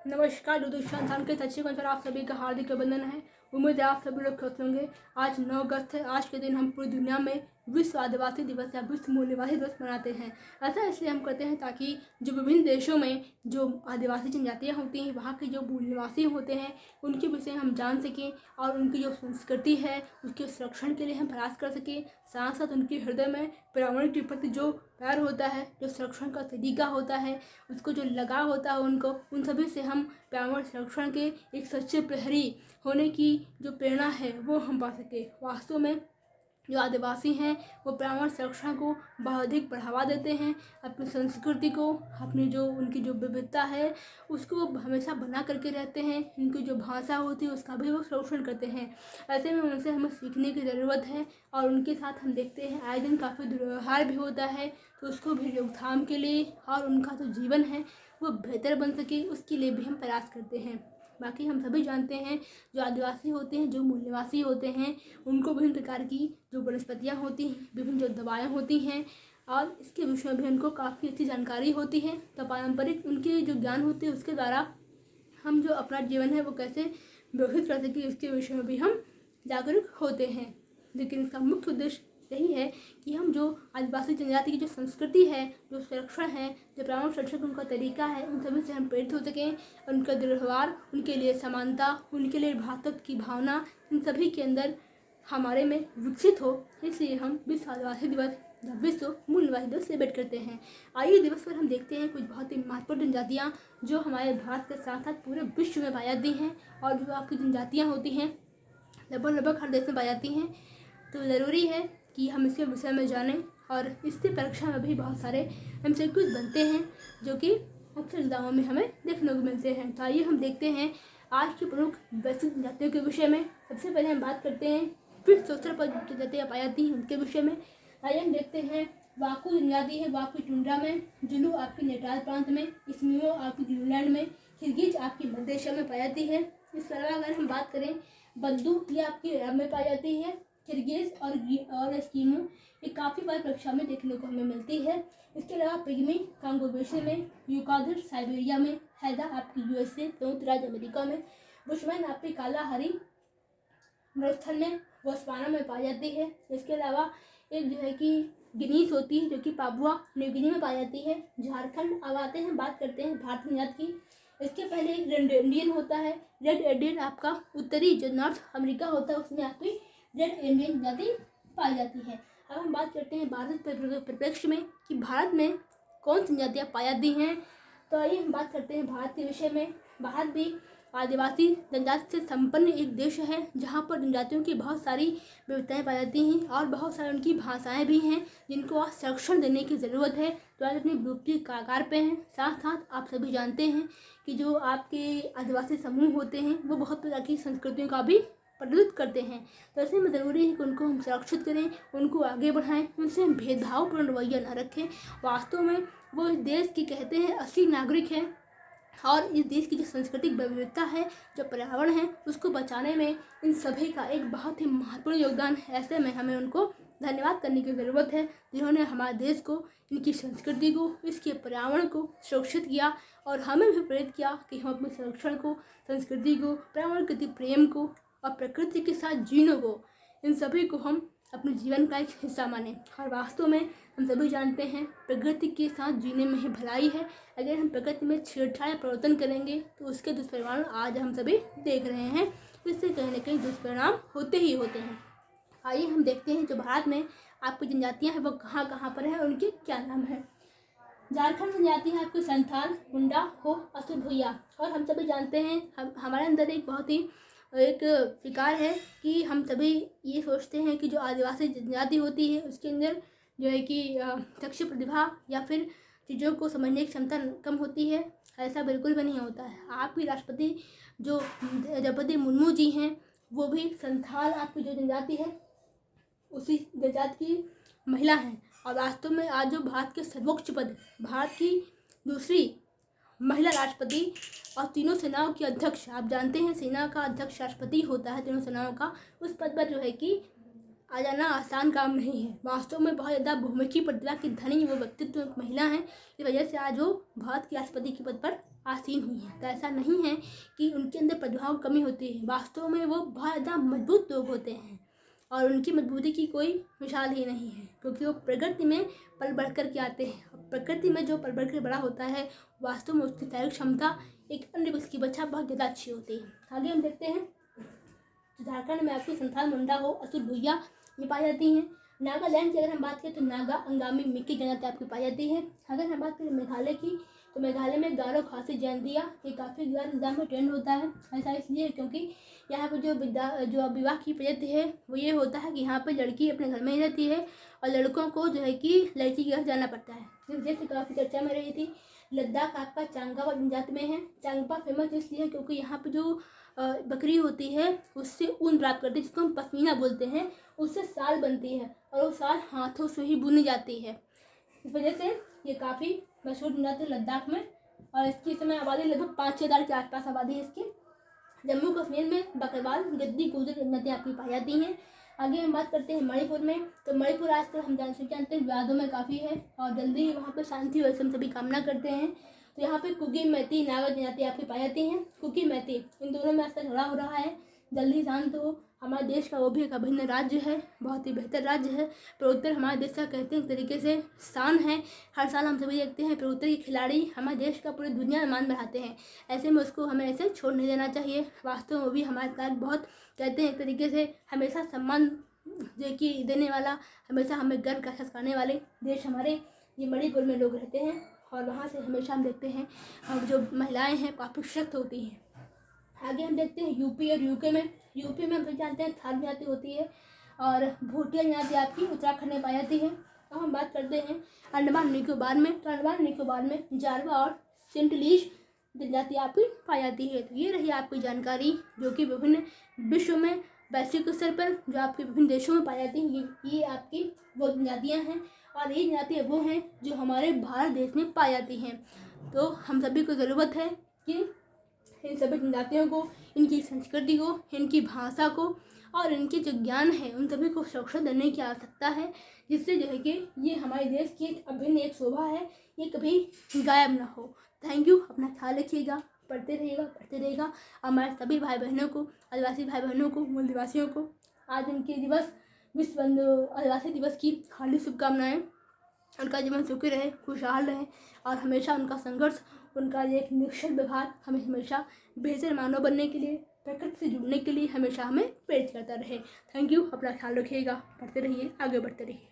नमस्कार दूरदर्शन धाम के सचिव अनुसार आप सभी का हार्दिक अभिनंदन है। उम्मीद है आप सभी लोग स्वस्थ होंगे। आज 9 अगस्त है। आज के दिन हम पूरी दुनिया में विश्व आदिवासी दिवस या विश्व मूल निवासी दिवस मनाते हैं। ऐसा इसलिए हम करते हैं ताकि जो विभिन्न देशों में जो आदिवासी जनजातियाँ होती हैं, वहाँ के जो मूल निवासी होते हैं, उनके विषय हम जान सकें और उनकी जो संस्कृति है उसके संरक्षण के लिए हम प्रयास कर सकें। साथ साथ उनके हृदय में पर्यावरण के प्रति जो प्यार होता है, जो संरक्षण का तरीका होता है, उसको जो लगाव होता है उनको, उन सभी से हम पर्यावरण संरक्षण के एक सच्चे प्रहरी होने की जो प्रेरणा है वो हम पा सके। वास्तव में जो आदिवासी हैं वो पर्यावरण संरक्षण को बहुत अधिक बढ़ावा देते हैं। अपनी संस्कृति को, अपनी जो उनकी जो विविधता है उसको हमेशा बना करके रहते हैं। इनकी जो भाषा होती है उसका भी वो संरक्षण करते हैं। ऐसे में उनसे हमें सीखने की ज़रूरत है और उनके साथ हम देखते हैं आए दिन काफ़ी दुर्व्यवहार भी होता है, तो उसको भी रोकथाम के लिए और उनका जो जीवन है वो बेहतर बन सके उसके लिए भी हम प्रयास करते हैं। बाकी हम सभी जानते हैं जो आदिवासी होते हैं, जो मूल निवासी होते हैं, उनको विभिन्न प्रकार की जो वनस्पतियाँ होती हैं, विभिन्न जो दवाएँ होती हैं और इसके विषय में भी उनको काफ़ी अच्छी जानकारी होती है। तो पारंपरिक उनके जो ज्ञान होते हैं उसके द्वारा हम जो अपना जीवन है वो कैसे व्यवस्थित कर सकें इसके विषय में भी हम जागरूक होते हैं। लेकिन इसका मुख्य उद्देश्य यही है कि हम जो आदिवासी जनजाति की जो संस्कृति है, जो संरक्षण है, जो पर्यावरण संरक्षण उनका तरीका है, उन सभी से हम प्रेरित हो सकें। उनका दुर्व्यवहार, उनके लिए समानता, उनके लिए भ्रातृत्व की भावना इन सभी के अंदर हमारे में विकसित हो, इसलिए हम विश्व आदिवासी दिवस या विश्व मूल निवासी दिवस सेलिब्रेट करते हैं। आइए दिवस पर हम देखते हैं कुछ बहुत ही महत्वपूर्ण जनजातियाँ जो हमारे भारत के साथ साथ पूरे विश्व में पाई जाती हैं और जो आपकी जनजातियाँ होती हैं लगभग हर देश में पाई जाती हैं। तो ज़रूरी है कि हम इसके विषय में जानें और इससे परीक्षा में भी बहुत सारे MCQs बनते हैं जो कि अक्सर एग्जामों में हमें देखने को मिलते हैं। तो आइए हम देखते हैं आज की प्रमुख वैश्विक जनजातियों के विषय में। सबसे पहले हम बात करते हैं विश्व स्तर पर जो जनजातियाँ पाई जाती हैं उनके विषय में। आइए हम देखते हैं वाकू जनजाति है, वाकू टुंड्रा में, जुलू आपकी नेटाल प्रांत में, इस्मियो आपकी ग्रीनलैंड में, किर्गिज आपकी मध्य एशिया में पाई जाती है। इसके अलावा अगर हम बात करें बद्दू, ये आपकी ईरान में पाई जाती है। किर्गिज और एस्किमो ये काफ़ी बार परीक्षा में देखने को हमें मिलती है। इसके अलावा पिग्मी कांगो बेसिन में, यूकादर साइबेरिया में, हैदा आपकी USA संयुक्त राज्य अमेरिका में, बुशमैन आपकी कालाहारी राजस्थान में, बोत्सवाना में पाई जाती है। इसके अलावा एक जो है कि गिनीस होती है जो कि पापुआ न्यू गिनी में पाई जाती है। झारखंड अब आते हैं, बात करते हैं भारतीय जनजाति की। इसके पहले एक रेड इंडियन होता है। रेड इंडियन आपका उत्तरी जो नॉर्थ अमेरिका होता है उसमें आपकी रेड इंडियन जाति पाई जाती है। अब हम बात करते हैं भारत परिप्रेक्ष्य में कि भारत में कौन सी जातियाँ पाई जाती हैं। तो आइए हम बात करते हैं भारत के विषय में। भारत भी आदिवासी जनजाति से संपन्न एक देश है जहाँ पर जनजातियों की बहुत सारी विविधताएँ पाई जाती हैं और बहुत सारी उनकी भाषाएँ भी हैं जिनको आज संरक्षण देने की ज़रूरत है, जो आज अपनी विलुप्ति के कगार पे हैं। साथ साथ आप सभी जानते हैं कि जो आपके आदिवासी समूह होते हैं वो बहुत प्रकार की संस्कृतियों का भी प्रदर्शित करते हैं। तो ऐसे में ज़रूरी है कि उनको हम सुरक्षित करें, उनको आगे बढ़ाएं, उनसे हम भेदभावपूर्ण रवैया न रखें। वास्तव में वो इस देश की कहते हैं असली नागरिक हैं और इस देश की जो सांस्कृतिक विविधता है, जो पर्यावरण है, उसको बचाने में इन सभी का एक बहुत ही महत्वपूर्ण योगदान है। ऐसे में हमें उनको धन्यवाद करने की ज़रूरत है जिन्होंने हमारे देश को, इनकी संस्कृति को, इसके पर्यावरण को सुरक्षित किया और हमें भी प्रेरित किया कि हम अपने संरक्षण को, संस्कृति को, पर्यावरण के प्रति प्रेम को और प्रकृति के साथ जीने को, इन सभी को हम अपने जीवन का एक हिस्सा माने। और वास्तव में हम सभी जानते हैं प्रकृति के साथ जीने में ही भलाई है। अगर हम प्रकृति में छेड़छाड़ या परिवर्तन करेंगे तो उसके दुष्परिणाम आज हम सभी देख रहे हैं। इससे कहीं ना कहीं दुष्परिणाम होते ही होते हैं। आइए हम देखते हैं जो भारत में आपकी जनजातियाँ हैं वो कहाँ कहाँ पर है और उनके क्या नाम है। झारखंड जनजाति है आपकी संथाल, मुंडा, हो, असुर, भूया। और हम सभी जानते हैं हमारे अंदर एक बहुत ही एक विकार है कि हम सभी ये सोचते हैं कि जो आदिवासी जनजाति होती है उसके अंदर जो है कि चक्षु प्रतिभा या फिर चीज़ों को समझने की क्षमता कम होती है। ऐसा बिल्कुल भी नहीं होता है। आपकी राष्ट्रपति जो द्रौपदी मुर्मू जी हैं वो भी संथाल आपकी जो जनजाति है उसी जनजाति की महिला हैं और वास्तव में आज जो भारत के सर्वोच्च पद, भारत की दूसरी महिला राष्ट्रपति और तीनों सेनाओं की अध्यक्ष, आप जानते हैं सेना का अध्यक्ष राष्ट्रपति होता है तीनों सेनाओं का, उस पद पर जो है कि आ जाना आसान काम नहीं है। वास्तव में बहुत ज़्यादा बहुमुखी प्रतिभा की धनी वो व्यक्तित्व महिला हैं, इस वजह से आज वो भारत की राष्ट्रपति के पद पर आसीन हुई हैं। तो ऐसा नहीं है कि उनके अंदर प्रतिभाओं की कमी होती है, वास्तव में वो बहुत ज़्यादा मजबूत लोग होते हैं और उनकी मजबूती की कोई मिसाल ही नहीं है, क्योंकि वो प्रकृति में पल बढ़ कर के आते हैं। प्रकृति में जो पल बढ़ कर बड़ा होता है, वास्तव में उसकी शारीरिक क्षमता एक अन्य उसकी बच्चा बहुत ज़्यादा अच्छी होती है। आगे हम देखते हैं, झारखंड में आपकी संथाल, मुंडा हो, असुर, भूया ये पाई जाती हैं। नागालैंड की अगर हम बात करें तो नागा, अंगामी, मिक्की जनजाति आपकी पाई जाती है। अगर हम बात करें मेघालय की, तो मेघालय में गारो, खासी, जैंतिया ये काफ़ी ज़्यादा एग्जाम में ट्रेंड होता है। ऐसा इसलिए क्योंकि यहाँ पर जो विवाह की पद्धति है वो ये होता है कि यहाँ पर लड़की अपने घर में ही रहती है और लड़कों को जो है कि लड़की के घर जाना पड़ता है। जिस जैसे काफ़ी चर्चा में रही थी, लद्दाख आपका चांगपा जनजाति में है। चांगपा फेमस इसलिए है क्योंकि यहाँ पर जो बकरी होती है उससे ऊन प्राप्त करती है, जिसको हम पश्मीना बोलते हैं। उससे साल बनती है और वो साल हाथों से ही बुनी जाती है। इस वजह से ये काफ़ी मशहूर जनजाति है लद्दाख में, और इसकी इस समय आबादी लगभग 5-6 हज़ार के आसपास आबादी है इसकी। जम्मू कश्मीर में बकरवाल, गद्दी, गुर्जर जनजाति आपकी पाई जाती हैं। आगे हम बात करते हैं मणिपुर में, तो मणिपुर आजकल हम जानते हैं विवादों में काफ़ी है और जल्दी ही वहाँ पर शांति वैसे हम सभी कामना करते हैं। तो यहाँ पे कुकी, मैती, नागा जनजाति आपकी पाई जाती हैं। कुकी, मैती इन दोनों में आजकल झगड़ा हो रहा है, जल्दी शांत हो। हमारे देश का वो भी एक अभिन्न राज्य है, बहुत ही बेहतर राज्य है। पूर्वोत्तर हमारे देश का कहते हैं एक तरीके से शान है। हर साल हम सभी देखते हैं पूर्वोत्तर के खिलाड़ी हमारे देश का पूरी दुनिया में मान बढ़ाते हैं। ऐसे में उसको हमें ऐसे छोड़ नहीं देना चाहिए। वास्तव में वो भी हमारे साथ बहुत कहते हैं एक तरीके से हमेशा सम्मान जो कि देने वाला, हमेशा हमें गर्व का एहसास कराने वाले देश हमारे ये मणिपुर में लोग रहते हैं। और वहाँ से हमेशा हम देखते हैं हम जो महिलाएँ हैं काफ़ी सशक्त होती हैं। आगे हम देखते हैं यूपी और यूके में। यूपी में हम सब जानते हैं थार जनजाति होती है और भूटिया जनजाति आपकी उत्तराखंड में पाई जाती है। अब हम बात करते हैं अंडमान निकोबार में, तो अंडमान निकोबार में जारवा और सेंटलीज जनजाति आपकी पाई जाती है। तो ये रही आपकी जानकारी जो कि विभिन्न विश्व में वैश्विक स्तर पर जो आपके विभिन्न देशों में पाई जाती हैं, ये आपकी वो जनजातियाँ हैं और ये जनजातियाँ वो हैं जो हमारे भारत देश में पाई जाती हैं। तो हम सभी को ज़रूरत है कि इन सभी जनजातियों को, इनकी संस्कृति को, इनकी भाषा को और इनके जो ज्ञान है उन सभी को सुरक्षा देने की आवश्यकता है, जिससे जो है कि ये हमारे देश की एक अभिन्न एक शोभा है, ये कभी गायब ना हो। थैंक यू, अपना ख्याल रखिएगा, पढ़ते रहिएगा। हमारे सभी भाई बहनों को, आदिवासी भाई बहनों को, मूल निवासियों को आज उनके दिवस विश्व आदिवासी दिवस की हार्दिक शुभकामनाएँ। उनका जीवन सुखी रहे, खुशहाल रहे और हमेशा उनका संघर्ष, उनका ये एक निश्चित व्यवहार हमें हमेशा बेहतर मानव बनने के लिए, प्रकृति से जुड़ने के लिए हमेशा हमें प्रेरित करता रहे। थैंक यू, अपना ख्याल रखिएगा, पढ़ते रहिए, आगे बढ़ते रहिए।